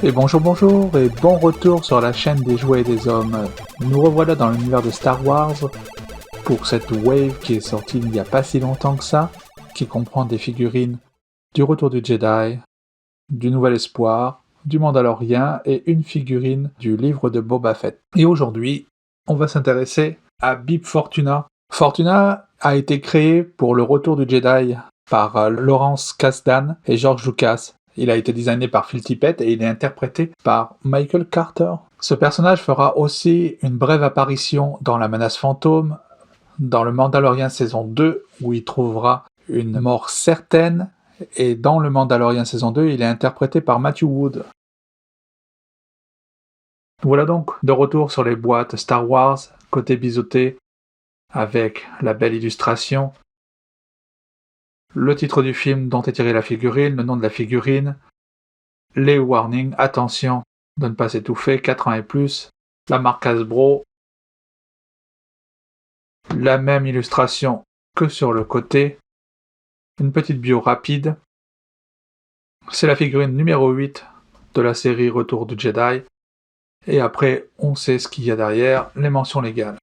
Et bonjour et bon retour sur la chaîne des jouets et des hommes. Nous revoilà dans l'univers de Star Wars pour cette wave qui est sortie il n'y a pas si longtemps que ça, qui comprend des figurines du Retour du Jedi, du Nouvel Espoir, du Mandalorien et une figurine du livre de Boba Fett. Et aujourd'hui, on va s'intéresser à Bib Fortuna. Fortuna a été créé pour le Retour du Jedi par Lawrence Kasdan et George Lucas. Il a été designé par Phil Tippett et il est interprété par Michael Carter. Ce personnage fera aussi une brève apparition dans La Menace Fantôme, dans Le Mandalorien saison 2, où il trouvera une mort certaine, et dans Le Mandalorien saison 2, il est interprété par Matthew Wood. Voilà donc de retour sur les boîtes Star Wars, côté biseauté, avec la belle illustration, le titre du film dont est tirée la figurine, le nom de la figurine, les warnings, attention de ne pas s'étouffer, 4 ans et plus, la marque Hasbro, la même illustration que sur le côté, une petite bio rapide, c'est la figurine numéro 8 de la série Retour du Jedi, et après on sait ce qu'il y a derrière, les mentions légales.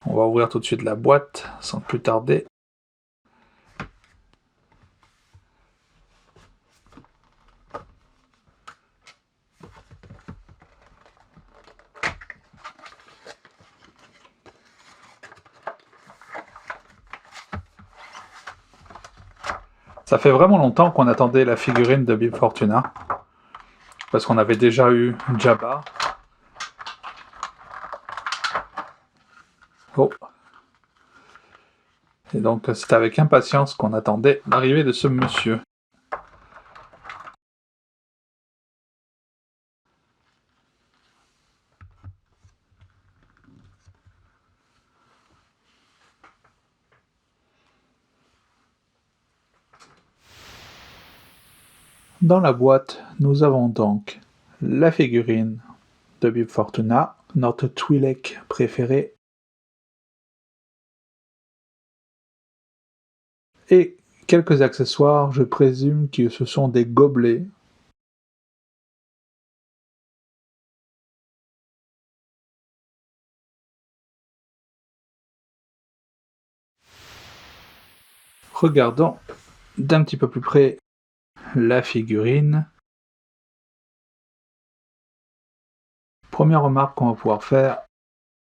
On va ouvrir tout de suite la boîte, sans plus tarder. Ça fait vraiment longtemps qu'on attendait la figurine de Bib Fortuna, parce qu'on avait déjà eu Jabba. Oh. Et donc c'est avec impatience qu'on attendait l'arrivée de ce monsieur. Dans la boîte, nous avons donc la figurine de Bib Fortuna, notre Twi'lek préféré, et quelques accessoires, je présume que ce sont des gobelets. Regardons d'un petit peu plus près la figurine. Première remarque qu'on va pouvoir faire,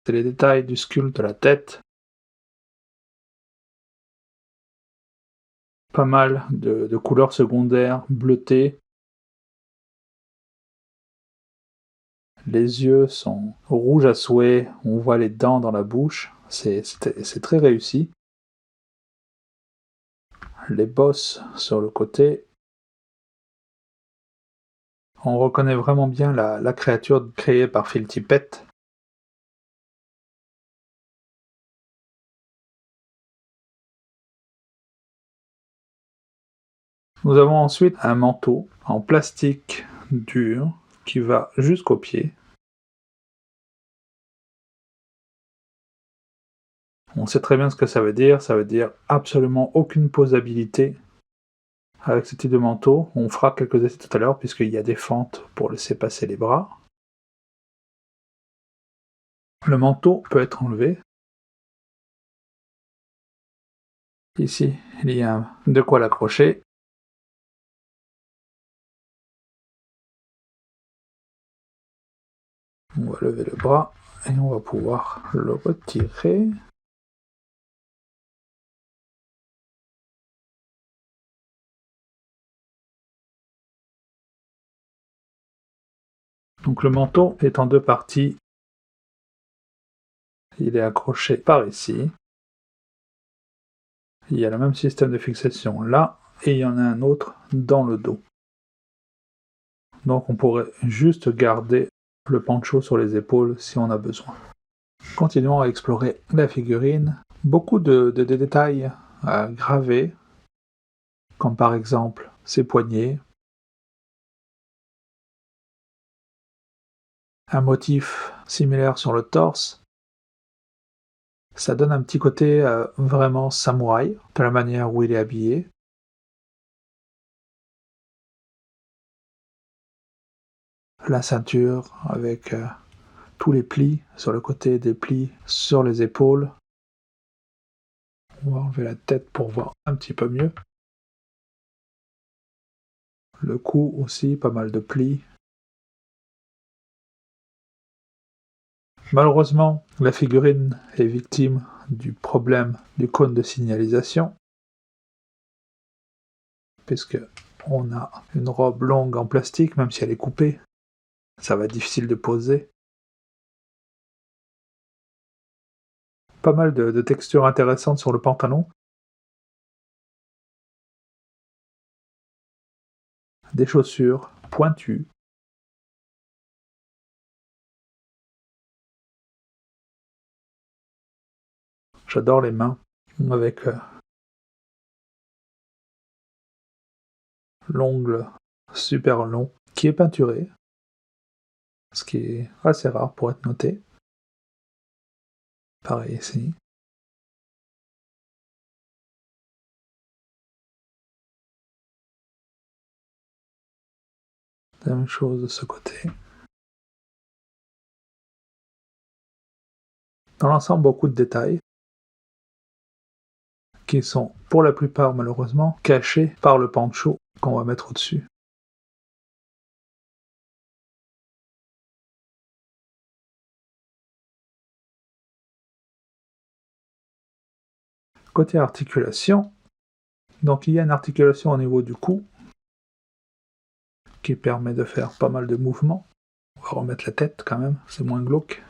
c'est les détails du sculpte de la tête. Pas mal de couleurs secondaires bleutées. Les yeux sont rouges à souhait, on voit les dents dans la bouche, c'est très réussi. Les bosses sur le côté. On reconnaît vraiment bien la créature créée par Phil Tippett. Nous avons ensuite un manteau en plastique dur qui va jusqu'aux pieds. On sait très bien ce que ça veut dire absolument aucune posabilité avec ce type de manteau. On fera quelques essais tout à l'heure puisqu'il y a des fentes pour laisser passer les bras. Le manteau peut être enlevé. Ici, il y a de quoi l'accrocher. On va lever le bras et on va pouvoir le retirer. Donc le manteau est en deux parties. Il est accroché par ici. Il y a le même système de fixation là, et il y en a un autre dans le dos. Donc on pourrait juste garder le poncho sur les épaules si on a besoin. Continuons à explorer la figurine. Beaucoup de détails gravés, comme par exemple ses poignets, un motif similaire sur le torse. Ça donne un petit côté vraiment samouraï, de la manière où il est habillé. la ceinture avec tous les plis sur le côté, des plis sur les épaules. On va enlever la tête pour voir un petit peu mieux. Le cou aussi, pas mal de plis. Malheureusement, la figurine est victime du problème du cône de signalisation, puisque on a une robe longue en plastique, même si elle est coupée, ça va être difficile de poser. Pas mal de textures intéressantes sur le pantalon. Des chaussures pointues. J'adore les mains avec l'ongle super long qui est peinturé, ce qui est assez rare pour être noté. Pareil ici. La même chose de ce côté. Dans l'ensemble, beaucoup de détails qui sont, pour la plupart malheureusement, cachés par le poncho qu'on va mettre au-dessus. Côté articulation, donc il y a une articulation au niveau du cou qui permet de faire pas mal de mouvements. On va remettre la tête quand même, c'est moins glauque.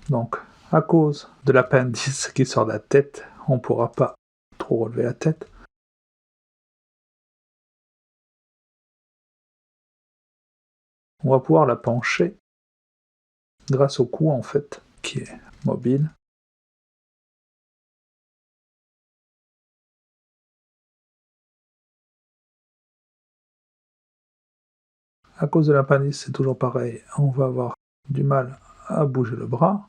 Donc, à cause de l'appendice qui sort de la tête, on ne pourra pas trop relever la tête. On va pouvoir la pencher grâce au cou en fait, qui est mobile. À cause de l'appendice, c'est toujours pareil, on va avoir du mal à bouger le bras,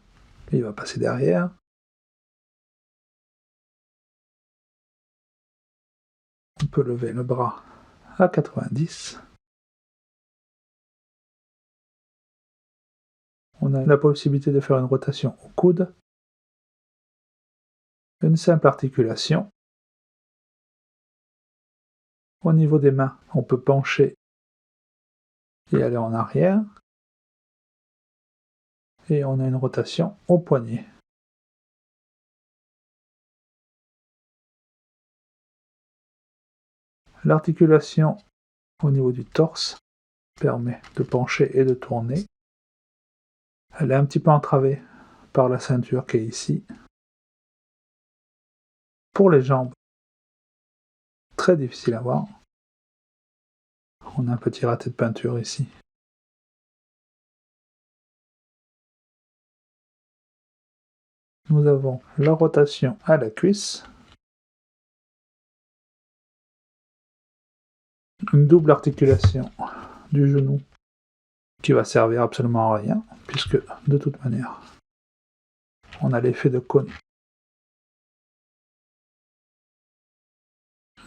il va passer derrière. On peut lever le bras à 90. On a la possibilité de faire une rotation au coude, une simple articulation. Au niveau des mains, on peut pencher et aller en arrière. Et on a une rotation au poignet. L'articulation au niveau du torse permet de pencher et de tourner. Elle est un petit peu entravée par la ceinture qui est ici. Pour les jambes, très difficile à voir. On a un petit raté de peinture ici. Nous avons la rotation à la cuisse, une double articulation du genou qui va servir absolument à rien, puisque de toute manière, on a l'effet de cône.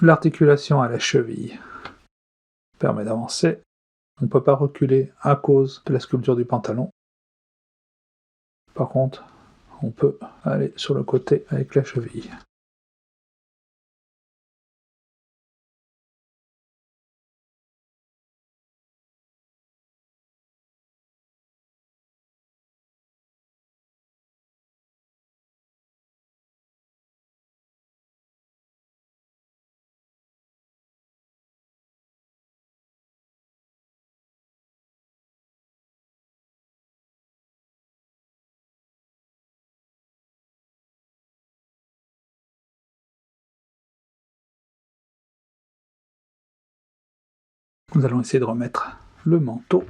L'articulation à la cheville permet d'avancer. On ne peut pas reculer à cause de la sculpture du pantalon. Par contre, on peut aller sur le côté avec la cheville. Nous allons essayer de remettre le manteau.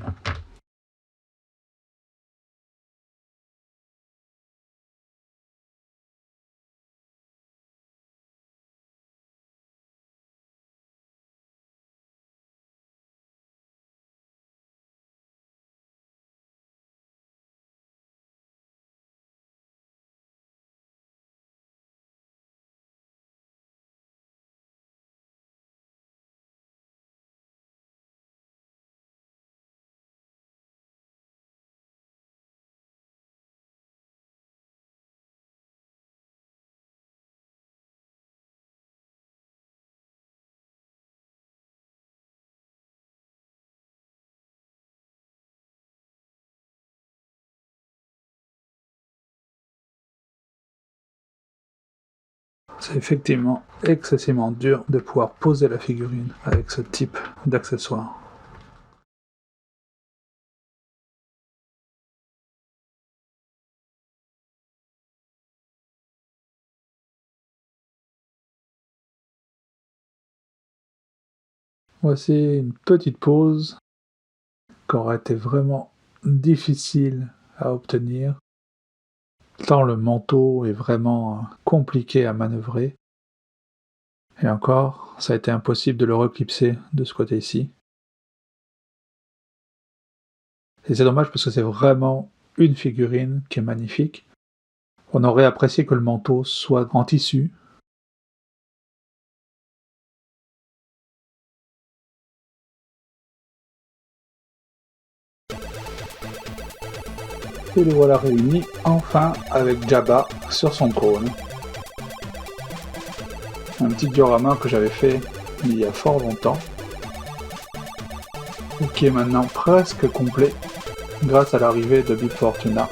C'est effectivement excessivement dur de pouvoir poser la figurine avec ce type d'accessoire. Voici une petite pose qui aurait été vraiment difficile à obtenir, tant le manteau est vraiment compliqué à manœuvrer. Et encore, ça a été impossible de le reclipser de ce côté-ci. Et c'est dommage parce que c'est vraiment une figurine qui est magnifique. On aurait apprécié que le manteau soit en tissu. Et les voilà réunis enfin avec Jabba sur son trône. Un petit diorama que j'avais fait il y a fort longtemps et qui est maintenant presque complet grâce à l'arrivée de Bib Fortuna.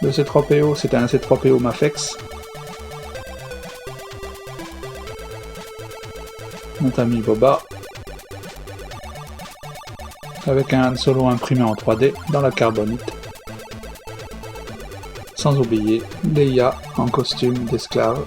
Le C3PO, c'était un C3PO Mafex. Notre ami Boba, avec un Han Solo imprimé en 3D dans la carbonite. Sans oublier Leia en costume d'esclave.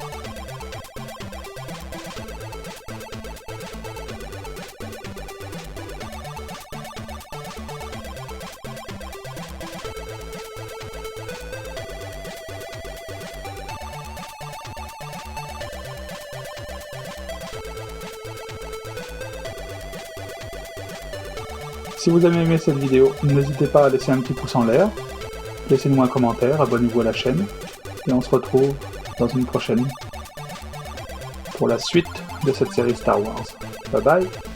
Si vous avez aimé cette vidéo, n'hésitez pas à laisser un petit pouce en l'air, laissez-nous un commentaire, abonnez-vous à la chaîne, et on se retrouve dans une prochaine pour la suite de cette série Star Wars. Bye bye!